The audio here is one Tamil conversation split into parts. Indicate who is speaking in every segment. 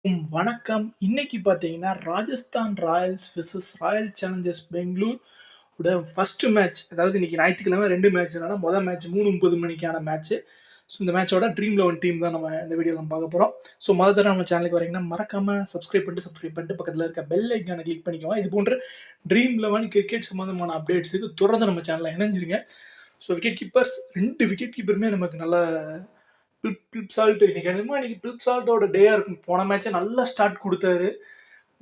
Speaker 1: வணக்கம். இன்னைக்கு பார்த்தீங்கன்னா, Rajasthan Royals versus Royal Challengers Bangalore உட ஃபர்ஸ்ட் மேட்ச். அதாவது இன்னைக்கு ஞாயிற்றுக்கிழமை 2 மேட்ச்னால மொதல் மேட்ச் 3:30 மணிக்கான மேட்ச்சு. ஸோ இந்த மேட்சோட ட்ரீம் 11 டீம் தான் நம்ம இந்த வீடியோல நம்ம பார்க்க போறோம். ஸோ மொத தடவ நம்ம சேனலுக்கு வரீங்கன்னா, மறக்காம சப்ஸ்கிரைப் பண்ணிட்டு பக்கத்துல இருக்க பெல் ஐகானை கிளிக் பண்ணிக்கோங்க. இது போன்ற ட்ரீம் 11 கிரிக்கெட் சம்மந்தமான அப்டேட்ஸுக்கு தொடர்ந்து நம்ம சேனல்ல இணைஞ்சிருங்க. ஸோ விக்கெட் கீப்பர்ஸ் 2 விக்கெட் கீப்பருமே நமக்கு நல்ல பிலிப் சால்ட் இன்னைக்கு பிலிப் சால்ட்டோட டேயாக இருக்கும். போன மேட்ச்சை நல்லா ஸ்டார்ட் கொடுத்தாரு.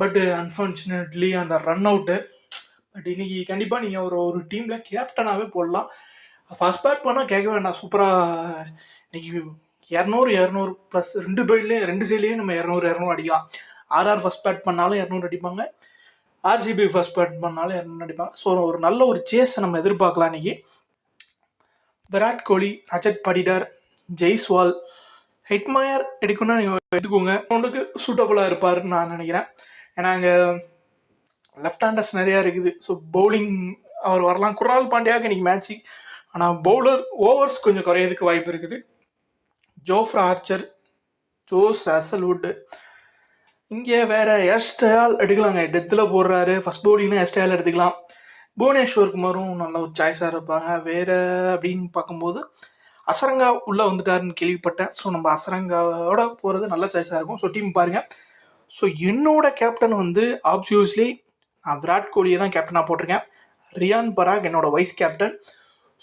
Speaker 1: பட் அன்ஃபார்ச்சுனேட்லி அந்த ரன் அவுட்டு. பட் இன்னைக்கு கண்டிப்பாக நீங்கள் ஒரு டீமில் கேப்டனாகவே போடலாம். ஃபர்ஸ்ட் பேட் பண்ணால் கேட்க வேண்டாம். சூப்பராக இன்னைக்கு 200 ப்ளஸ் 2 சைட்லேயும் நம்ம 200 அடிக்கலாம். ஆர்ஆர் ஃபர்ஸ்ட் பேட் பண்ணாலும் 200 அடிப்பாங்க. ஆர்சிபி ஃபர்ஸ்ட் பேட் பண்ணாலும் 200 அடிப்பாங்க. ஸோ ஒரு நல்ல ஒரு சேஸை நம்ம எதிர்பார்க்கலாம் இன்னைக்கு. விராட் கோலி, ரஜத் படிடார், ஜெய்ஸ்வால், ஹெட்மயர் எடுக்கணும்னா நீங்கள் எடுத்துக்கோங்க. ஒன்றுக்கு சூட்டபுளாக இருப்பாருன்னு நான் நினைக்கிறேன். ஏன்னா அங்கே லெஃப்ட் ஹேண்டர்ஸ் நிறையா இருக்குது. ஸோ பவுலிங் அவர் வரலாம். குர்னால் பாண்டியாவுக்கு இன்னைக்கு மேட்ச்சு. ஆனால் பவுலர் ஓவர்ஸ் கொஞ்சம் குறையதுக்கு வாய்ப்பு இருக்குது. ஜோஃப்ரா ஆர்ச்சர், ஜோஸ் ஹசல்வுட், இங்கே வேறு எஸ்டயால் எடுக்கலாங்க. டெத்தில் போடுறாரு. ஃபஸ்ட் பவுலிங்னா எஸ்டயால் எடுத்துக்கலாம். புவனேஸ்வர் குமாரும் நல்ல ஒரு சாய்ஸாக இருப்பாங்க. வேறு அப்படின்னு பார்க்கும்போது அசரங்கா உள்ளே வந்துட்டாருன்னு கேள்விப்பட்டேன். ஸோ நம்ம அசரங்காவோட போகிறது நல்ல சாய்ஸாக இருக்கும். ஸோ டீம் பாருங்கள். ஸோ என்னோட கேப்டன் வந்து ஆப்வியஸ்லி நான் விராட் கோலியை தான் கேப்டனாக போட்டிருக்கேன். ரியான் பராக் என்னோட வைஸ் கேப்டன்.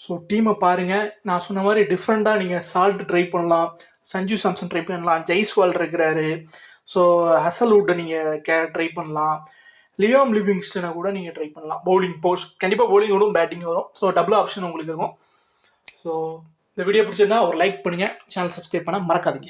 Speaker 1: ஸோ டீமை பாருங்கள். நான் சொன்ன மாதிரி டிஃப்ரெண்ட்டாக நீங்கள் சால்ட் ட்ரை பண்ணலாம், சஞ்சு சாம்சன் ட்ரை பண்ணலாம், ஜெய்ஸ்வால் இருக்கிறாரு. ஸோ ஹசல்வுட்டை நீங்கள் ட்ரை பண்ணலாம், லியாம் லிவிங்ஸ்டனை கூட நீங்கள் ட்ரை பண்ணலாம். பவுலிங் போஸ்ட் கண்டிப்பாக பவுலிங் வரும், பேட்டிங் வரும். ஸோ டபுள் ஆப்ஷன் உங்களுக்கு இருக்கும். ஸோ இந்த வீடியோ பிடிச்சிருந்தா ஒரு லைக் பண்ணுங்கள். சேனல் சப்ஸ்கிரைப் பண்ண மறக்காதீங்க.